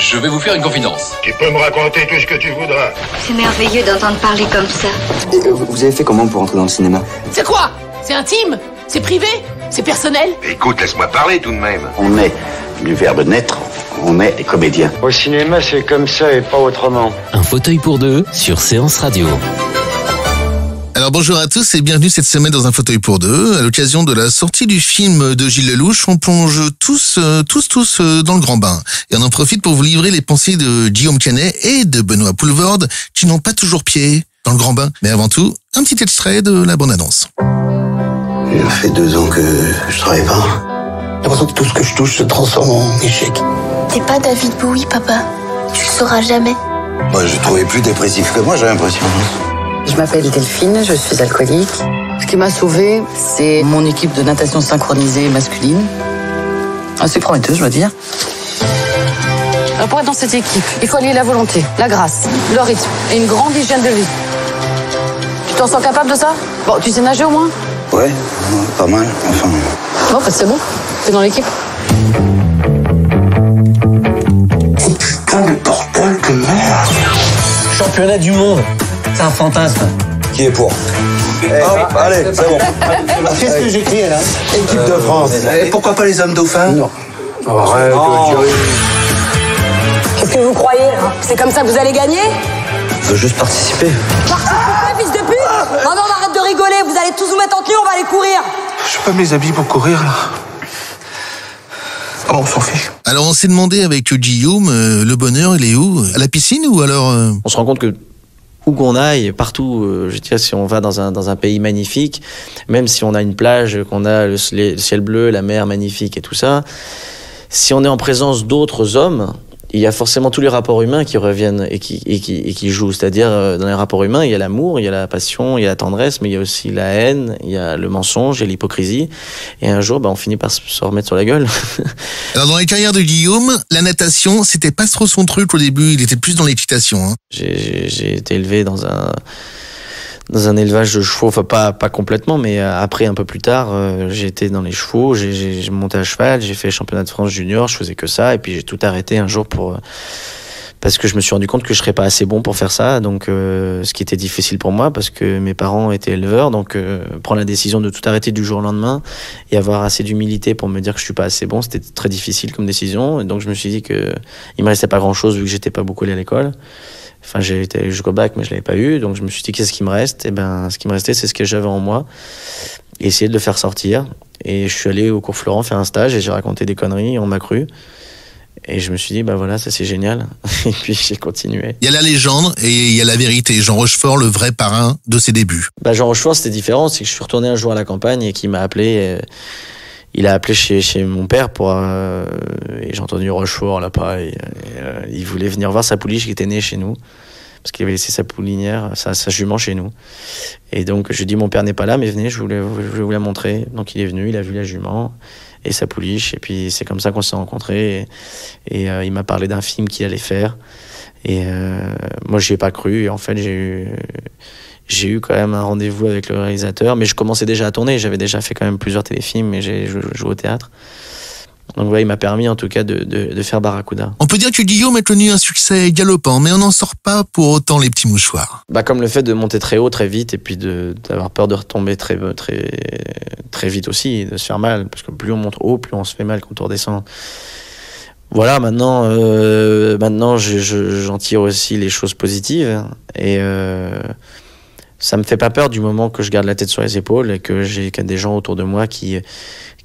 Je vais vous faire une confidence. Tu peux me raconter tout ce que tu voudras. C'est merveilleux d'entendre parler comme ça. Et, vous avez fait comment pour entrer dans le cinéma? C'est quoi? C'est intime? C'est privé? C'est personnel? Écoute, laisse-moi parler tout de même. On est du verbe naître, on est des comédiens. Au cinéma, c'est comme ça et pas autrement. Un fauteuil pour deux sur Séance Radio. Alors bonjour à tous et bienvenue cette semaine dans Un fauteuil pour deux. À l'occasion de la sortie du film de Gilles Lellouche, on plonge tous dans le grand bain. Et on en profite pour vous livrer les pensées de Guillaume Canet et de Benoît Poulvorde qui n'ont pas toujours pied dans le grand bain. Mais avant tout, un petit extrait de la bande-annonce. Ça fait 2 ans que je travaille pas. J'ai l'impression que tout ce que je touche se transforme en échec. T'es pas David Bowie, papa. Tu le sauras jamais. Moi, je trouvais plus dépressif que moi, j'ai l'impression. Je m'appelle Delphine, je suis alcoolique. Ce qui m'a sauvée, c'est mon équipe de natation synchronisée masculine. Assez prometteuse, je dois dire. Pour être dans cette équipe, il faut allier la volonté, la grâce, le rythme et une grande hygiène de vie. Tu t'en sens capable de ça? Bon, tu sais nager au moins? Ouais, pas mal, enfin... Bon, bah c'est bon, t'es dans l'équipe. Oh putain de bordel de merde! Championnat du monde, c'est un fantasme. Qui est pour? Hop, allez, c'est bon. Qu'est-ce que j'écris là? Équipe de France. Et pourquoi pas les hommes dauphins? Non. Arrête, Qu'est-ce que vous croyez, hein? C'est comme ça que vous allez gagner? Je veux juste participer. Participer, fils de pute! Oh non, arrête de rigoler, vous allez tous vous mettre en tenue, on va aller courir! Je pas mes habits pour courir, là. Oh, on s'en fiche. Alors on s'est demandé avec Guillaume, le bonheur il est où? À la piscine ou alors... On se rend compte que où qu'on aille, partout, je dirais, si on va dans un pays magnifique, même si on a une plage, qu'on a le ciel bleu, la mer magnifique et tout ça, si on est en présence d'autres hommes, il y a forcément tous les rapports humains qui reviennent et qui jouent. C'est-à-dire, dans les rapports humains, il y a l'amour, il y a la passion, il y a la tendresse, mais il y a aussi la haine, il y a le mensonge, il y a l'hypocrisie. Et un jour, on finit par se remettre sur la gueule. Alors, dans les carrières de Guillaume, la natation, c'était pas trop son truc au début, il était plus dans l'équitation. Hein. J'ai été élevé dans un élevage de chevaux, enfin pas complètement, mais après un peu plus tard, j'ai été dans les chevaux, j'ai monté à cheval, j'ai fait championnat de France junior, je faisais que ça, et puis j'ai tout arrêté un jour parce que je me suis rendu compte que je serais pas assez bon pour faire ça, donc ce qui était difficile pour moi parce que mes parents étaient éleveurs, donc prendre la décision de tout arrêter du jour au lendemain et avoir assez d'humilité pour me dire que je suis pas assez bon, c'était très difficile comme décision, et donc je me suis dit que il me restait pas grand chose vu que j'étais pas beaucoup allé à l'école. Enfin, j'ai été jusqu'au bac, mais je l'avais pas eu. Donc, je me suis dit, qu'est-ce qui me reste? Et ben, ce qui me restait, c'est ce que j'avais en moi. Et essayer de le faire sortir. Et je suis allé au cours Florent faire un stage et j'ai raconté des conneries. On m'a cru. Et je me suis dit, bah voilà, ça c'est génial. Et puis, j'ai continué. Il y a la légende et il y a la vérité. Jean Rochefort, le vrai parrain de ses débuts. Bah, Jean Rochefort, c'était différent. C'est que je suis retourné un jour à la campagne et qu'il m'a appelé. Il a appelé chez mon père et j'ai entendu Rochefort là-bas il voulait venir voir sa pouliche qui était née chez nous parce qu'il avait laissé sa poulinière, sa jument chez nous, et donc je lui ai dit mon père n'est pas là mais venez, je voulais vous la montrer. Donc il est venu, il a vu la jument et sa pouliche, et puis c'est comme ça qu'on s'est rencontrés, et il m'a parlé d'un film qu'il allait faire, et moi j'y ai pas cru, et en fait j'ai eu quand même un rendez-vous avec le réalisateur, mais je commençais déjà à tourner, j'avais déjà fait quand même plusieurs téléfilms, et j'ai joué au théâtre. Donc ouais, il m'a permis en tout cas de faire Barracuda. On peut dire que Guillaume a connu un succès galopant, mais on n'en sort pas pour autant les petits mouchoirs. Bah, comme le fait de monter très haut très vite, et puis d'avoir peur de retomber très vite aussi, de se faire mal, parce que plus on monte haut, plus on se fait mal quand on redescend. Voilà, maintenant j'en tire aussi les choses positives, et ça me fait pas peur du moment que je garde la tête sur les épaules et que j'ai des gens autour de moi qui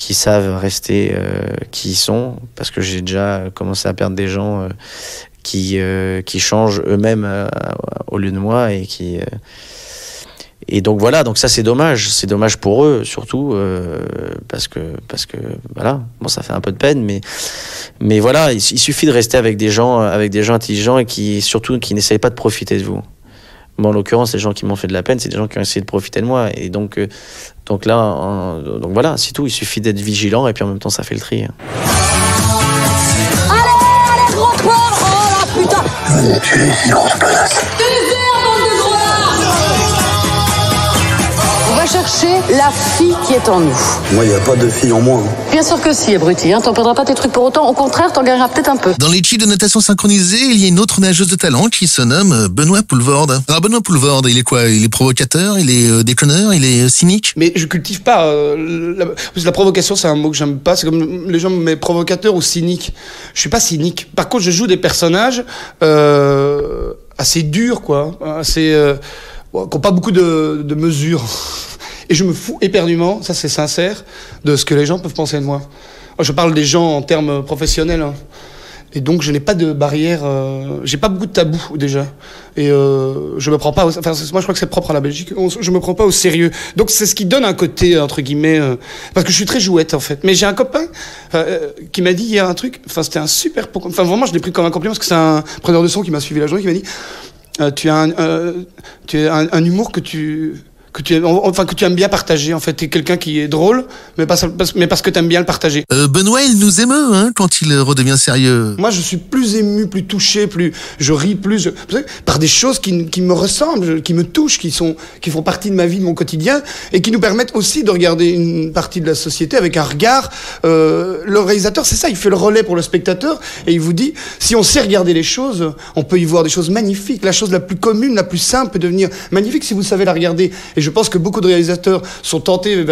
savent rester qui ils sont, parce que j'ai déjà commencé à perdre des gens qui changent eux-mêmes au lieu de moi, et donc voilà, donc ça c'est dommage pour eux surtout, parce que voilà, bon, ça fait un peu de peine, mais voilà, il suffit de rester avec des gens intelligents et qui n'essayent pas de profiter de vous. Bon, en l'occurrence, les gens qui m'ont fait de la peine, c'est des gens qui ont essayé de profiter de moi. Et donc voilà, c'est tout. Il suffit d'être vigilant, et puis en même temps, ça fait le tri. Allez, rentre-toi! Oh la putain! Tu es une grosse connasse. On va chercher la fille qui est en nous. Moi, il n'y a pas de fille en moi. Bien sûr que si, abruti, hein, t'en perdras pas tes trucs pour autant. Au contraire, t'en gagneras peut-être un peu. Dans l'équipe de natation synchronisée, il y a une autre nageuse de talent qui se nomme Benoît Poulvorde. Alors Benoît Poulvorde, il est quoi? Il est provocateur, il est déconneur, il est cynique? Mais je cultive pas. La provocation, c'est un mot que j'aime pas. C'est comme les gens me mettent provocateur ou cynique. Je suis pas cynique. Par contre, je joue des personnages assez durs, quoi. Assez... qui n'ont pas beaucoup de mesures. Et je me fous éperdument, ça c'est sincère, de ce que les gens peuvent penser de moi. Je parle des gens en termes professionnels. Hein. Et donc je n'ai pas de barrière, j'ai pas beaucoup de tabous déjà. Et je me prends pas, moi je crois que c'est propre à la Belgique, je me prends pas au sérieux. Donc c'est ce qui donne un côté, entre guillemets, parce que je suis très jouette en fait. Mais j'ai un copain qui m'a dit hier un truc, c'était un super... vraiment je l'ai pris comme un compliment parce que c'est un preneur de son qui m'a suivi la journée, qui m'a dit... tu as un humour que tu aimes bien partager, en fait. T'es quelqu'un qui est drôle, mais parce que t'aimes bien le partager. Benoît, il nous émeut, hein, quand il redevient sérieux. Moi, je suis plus ému, plus touché, je ris plus, par des choses qui me ressemblent, qui me touchent, qui font partie de ma vie, de mon quotidien, et qui nous permettent aussi de regarder une partie de la société avec un regard. Le réalisateur, c'est ça, il fait le relais pour le spectateur, et il vous dit, si on sait regarder les choses, on peut y voir des choses magnifiques. La chose la plus commune, la plus simple peut devenir magnifique si vous savez la regarder. Et je pense que beaucoup de réalisateurs sont tentés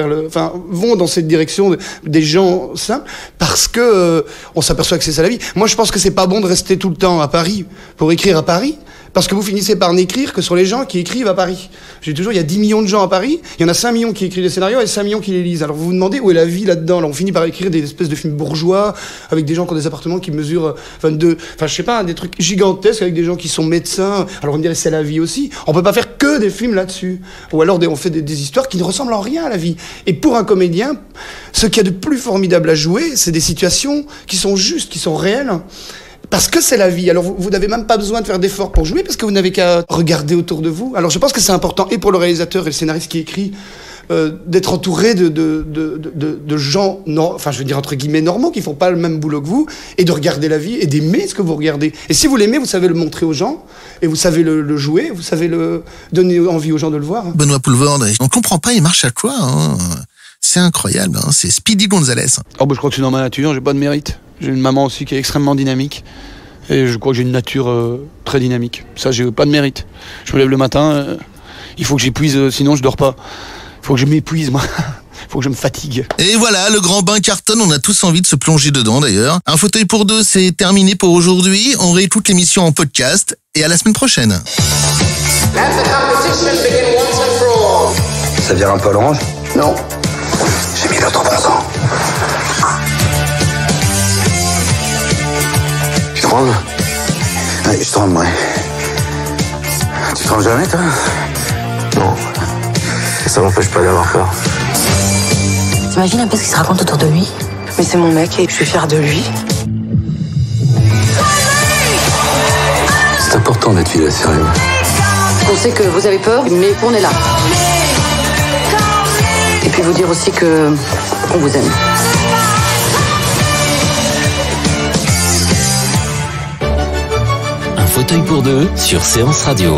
vont dans cette direction des gens simples parce que on s'aperçoit que c'est ça la vie. Moi, je pense que c'est pas bon de rester tout le temps à Paris pour écrire à Paris. Parce que vous finissez par n'écrire que sur les gens qui écrivent à Paris. J'ai toujours, il y a 10 millions de gens à Paris, il y en a 5 millions qui écrivent des scénarios et 5 millions qui les lisent. Alors vous vous demandez où est la vie là-dedans. Alors on finit par écrire des espèces de films bourgeois, avec des gens qui ont des appartements qui mesurent 22... je sais pas, des trucs gigantesques avec des gens qui sont médecins. Alors on me dirait c'est la vie aussi. On peut pas faire que des films là-dessus. Ou alors on fait des histoires qui ne ressemblent en rien à la vie. Et pour un comédien, ce qu'il y a de plus formidable à jouer, c'est des situations qui sont justes, qui sont réelles. Parce que c'est la vie. Alors vous n'avez même pas besoin de faire d'efforts pour jouer parce que vous n'avez qu'à regarder autour de vous. Alors je pense que c'est important et pour le réalisateur et le scénariste qui écrit d'être entouré de gens, je veux dire entre guillemets normaux, qui font pas le même boulot que vous, et de regarder la vie et d'aimer ce que vous regardez. Et si vous l'aimez, vous savez le montrer aux gens et vous savez le jouer, vous savez le donner envie aux gens de le voir. Benoît Poulvorde, on comprend pas, il marche à quoi, hein. C'est incroyable, hein. C'est Speedy Gonzalez. Je crois que c'est dans ma nature, j'ai pas de mérite. J'ai une maman aussi qui est extrêmement dynamique. Et je crois que j'ai une nature très dynamique. Ça, j'ai pas de mérite. Je me lève le matin, il faut que j'épuise, sinon je dors pas. Il faut que je m'épuise, moi. Il faut que je me fatigue. Et voilà, le grand bain cartonne, on a tous envie de se plonger dedans d'ailleurs. Un fauteuil pour deux, c'est terminé pour aujourd'hui. On réécoute l'émission en podcast et à la semaine prochaine. Ça vire un peu à l'orange? Non. J'ai mis l'autre ans. Tu trembles? Ouais, je tremble, ouais. Tu trembles jamais, toi? Non. Ça m'empêche pas d'avoir peur. T'imagines un peu ce qui se raconte autour de lui? Mais c'est mon mec et je suis fière de lui. C'est important d'être fidèle à ses rêves. On sait que vous avez peur, mais qu'on est là. Et puis vous dire aussi que on vous aime. Un fauteuil pour deux sur Séance Radio.